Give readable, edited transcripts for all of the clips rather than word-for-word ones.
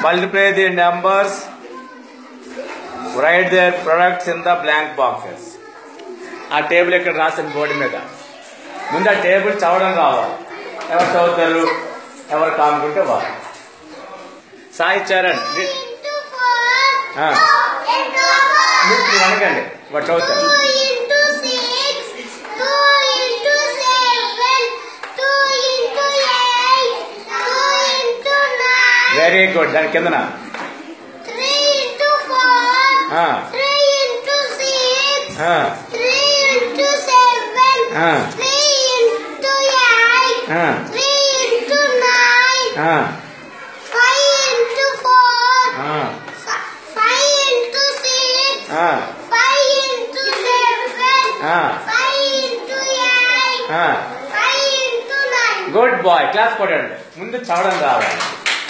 Multiply the numbers. Write their products in the blank boxes. ఆ table ఇక్కడ రాసిన board మీద ముందు ఆ టేబుల్ చదవడం రావాలి. ఎవరు చదువుతారు? ఎవరు కానుకుంటే వాళ్ళు. సాయి చరణ్ మీరు అనకండి, వాడు చదువుతారు. Very good. దాని కిందన 3 into 4, 3 into 6, 3 into 7, 3 into 8, 3 into 9, 5 into 4, 5 into 6, 5 into 7, 5 into 8, 5 into 9. Good boy. Class కొట్టండి. ముందు చదవడం రావాలి,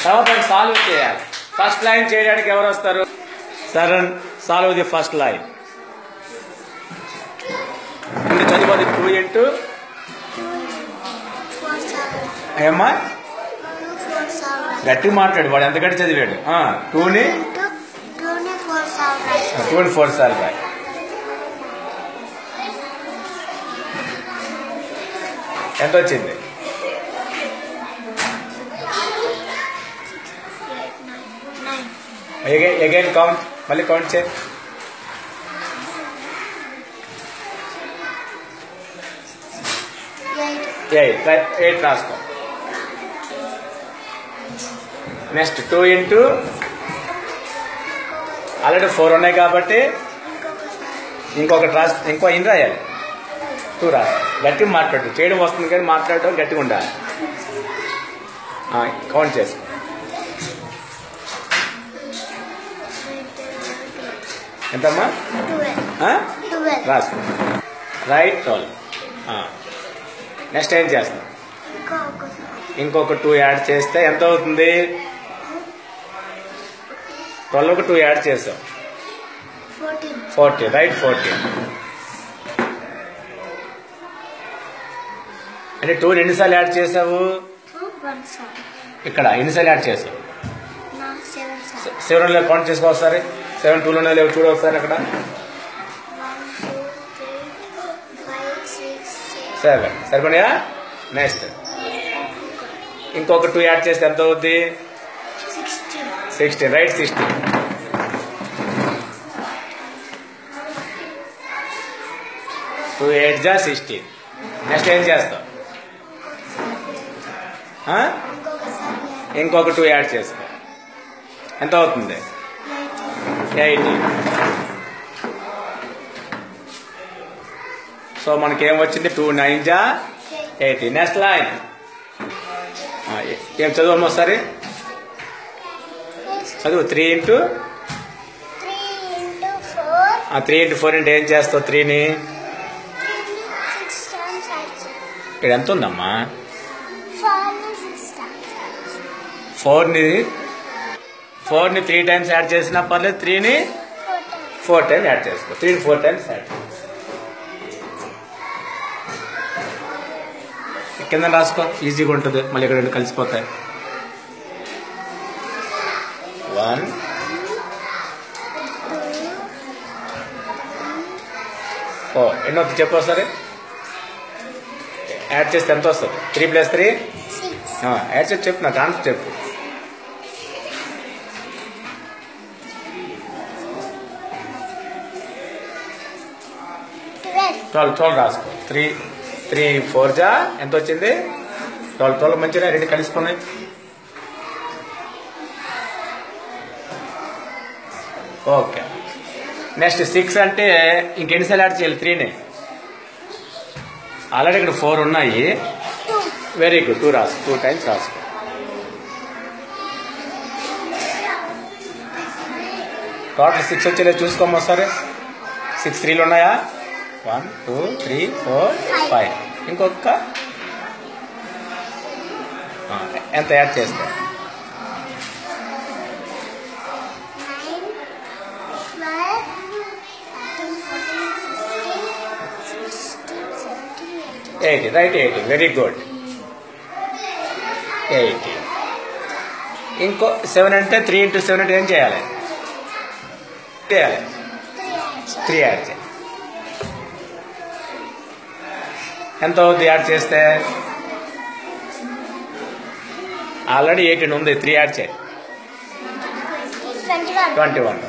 తర్వాత సాల్వ్ చేయాలి. ఫస్ట్ లైన్ చేయడానికి ఎవరు వస్తారు? Saran, solve the first line. ముందు చదిపోతే 2 into ఏమ్మా గట్టి మాట్లాడు, వాడు ఎంత గట్టి చదివాడు. 2ని 4 సార్లు రాయి. ఎంత వచ్చింది? అగైన్ కౌంట్, మళ్ళీ కౌంట్ చేయి. 8 రాసుకో. నెక్స్ట్ 2 into ఆల్రెడీ 4 ఉన్నాయి కాబట్టి ఇంకొకటి రాసి ఇంకో ఇన్ రాయాలి. 2 రాసి గట్టిగా మాట్లాడు. చేయడం వస్తుంది కానీ మాట్లాడడం గట్టిగా ఉండాలి. కౌంట్ చేసుకో. ఎంతమ్మా? 12. రాసుకో. రైట్ 12. నెక్స్ట్ ఏం చేస్తాం? ఇంకొక 2 యాడ్ చేస్తే ఎంత అవుతుంది? 12కు 2 యాడ్ చేసాం 14. రైట్ 14. అంటే 2 ఎన్నిసార్లు యాడ్ చేసావు? ఇక్కడ ఎన్నిసార్లు యాడ్ చేసావు? 7లో కౌంట్ చేసుకో ఒకసారి. 7 2లోనే లేవు, చూడు ఒకసారి అక్కడ. 7 సరిపోయా? నెక్స్ట్ ఇంకొక 2 యాడ్ చేస్తే ఎంత అవుద్ది? 16. రైట్ 16. 2 8 జా 16. నెక్స్ట్ ఏం చేస్తాం? ఇంకొక 2 యాడ్ చేసుకో. ఎంత అవుతుంది? 80. సో మనకేం వచ్చింది? 2 9 జా 80. నెక్స్ట్ లైన్ ఏం చదువు ఒకసారి చదువు. 3 into 4 అంటే ఏం చేస్తావు? 3ని ఇక్కడ ఎంత ఉందమ్మా? 4ని 3 times యాడ్ చేసినా పర్లేదు. 3ని 4 times యాడ్ చేసుకో. 3ని 4 times యాడ్ కింద రాసుకో, ఈజీగా ఉంటుంది. మళ్ళీ ఇక్కడ 2 కలిసిపోతాయి. 1 4 ఎన్ని వస్తుంది చెప్పు ఒకసారి. యాడ్ చేస్తే ఎంత వస్తుంది? 3 + 3 యాడ్ చేసి చెప్పు, నాకు ఆన్సర్ చెప్పు. 12 రాసుకో. 3 4 జా ఎంత వచ్చింది? 12 మంచిగా 2 కలిసిపోయినాయి. ఓకే. నెక్స్ట్ 6 అంటే ఇంకెన్నిసార్లు యాడ్ చేయాలి? 3ని ఆల్రెడీ ఇక్కడ 4 ఉన్నాయి. Very good. 2 రాసుకో. 2 times రాసుకో. టోటల్ 6 వచ్చేది చూసుకోమ్మా ఒకసారి. 6 3లు ఉన్నాయా? 1 2 3 4 5. ఇంకొక ఎంత యాడ్ చేస్తా? 80. రైట్ 80. Very good. 80. ఇంకో 7 అంటే 3 into 7 అంటే ఏం చేయాలి? 3 యాడ్ చేయాలి. ఎంత అవుతుంది యాడ్ చేస్తే? ఆల్రెడీ 18 ఉంది, 3 యాడ్ చేయాలి. 21.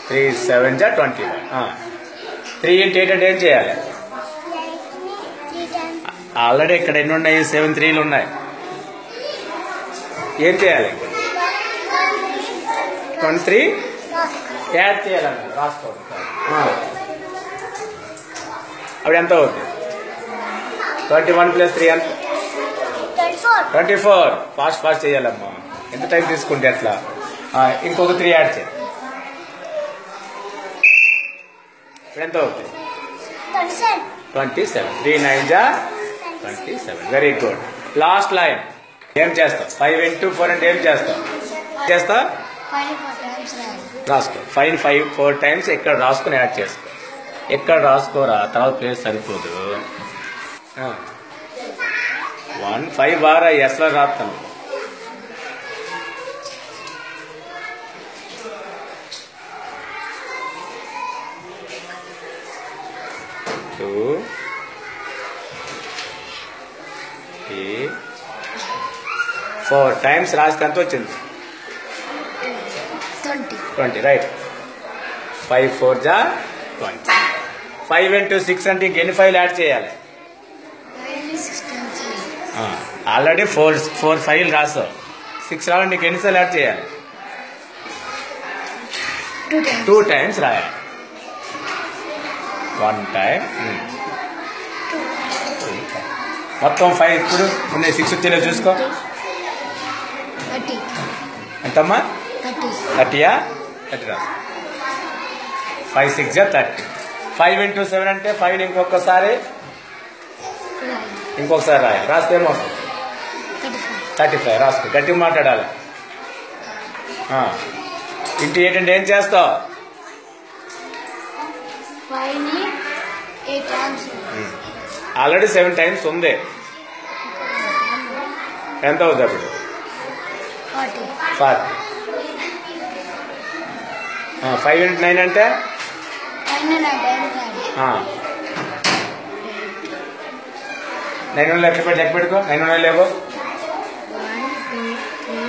3 7 జా 21. 3 into 8 అంటే ఏం చేయాలి? ఆల్రెడీ ఇక్కడ ఎన్ని ఉన్నాయి? 7 3లు ఉన్నాయి. ఏం చేయాలి? 23 యాడ్ చేయాలన్న రాసుకోండి. అప్పుడు ఎంత అవుతుంది? 21 + 3 ఎంత? 24. ఫాస్ట్ చేయాలమ్మా. ఎంత టైం తీసుకుంటే ఎట్లా? ఇంకొక 3 యాడ్ చేయాలి. ఇప్పుడు ఎంత అవుతుంది? 27. 3 9 జా 27. Very good. లాస్ట్ లైన్ ఏం చేస్తావు? 5 into 4 అంటే ఏం చేస్తావు? రాసుకో. 5 4 times ఎక్కడ రాసుకుని యాడ్ చేసుకో. ఎక్కడ రాసుకోరా, తర్వాత ప్లేస్ సరిపోదు. 1 5 బాగా ఎస్లో రాస్తాను. 2 3 4 times రాస్తే ఎంత వచ్చింది? 20. రైట్. 5 4 జా 20. 5 into 6 అంటే ఇంకెన్ని 5 యాడ్ చేయాలి? ఆల్రెడీ 4 5 రాస్తావు. 6 రావాలంటే నీకు ఎన్నిసార్లు యాడ్ చేయాలి? 2 times రాయాలి. 1 time. మొత్తం 5 ఇప్పుడు ఉన్నాయి. 6 వచ్చేలా చూసుకో. ఎంతమ్మా? 30యా? 30 రా. 5 6 జా 30. 5 into 7 అంటే 5 ఇంకొకసారి రాయాలి. రాస్తే ఏమవుతుంది? 35. రాసుకో. గట్టిగా మాట్లాడాలి. ఇంటూ 8 అంటే ఏం చేస్తావు? ఆల్రెడీ 7 times ఉంది. ఎంత అవుతుంది అప్పుడు? 40. 5 into 9 అంటే 9 లెక్క పెట్టుకో. 9 లేవో. 1 2 3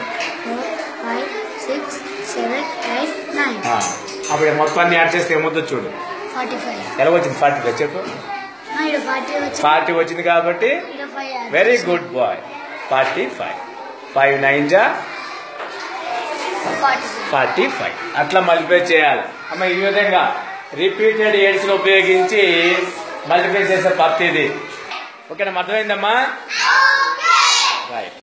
4 5 6 7 8 9. అప్పుడు మొత్తాన్ని యాడ్ చేస్తే ఏమవుతుందో చూడు. 45. ఎలా వచ్చింది? 45 చెప్పు. 40 వచ్చింది కాబట్టి వెరీ గుడ్ బాయ్. 45. 5 9 జా 45. అట్లా మల్టిప్లై చేయాలి అమ్మ. ఈ విధంగా రిపీటెడ్ ఎయిడ్స్ ఉపయోగించి మల్టిప్లై చేసే పద్ధతి ఇది. ఓకేనా? అర్థమైందమ్మా? రైట్.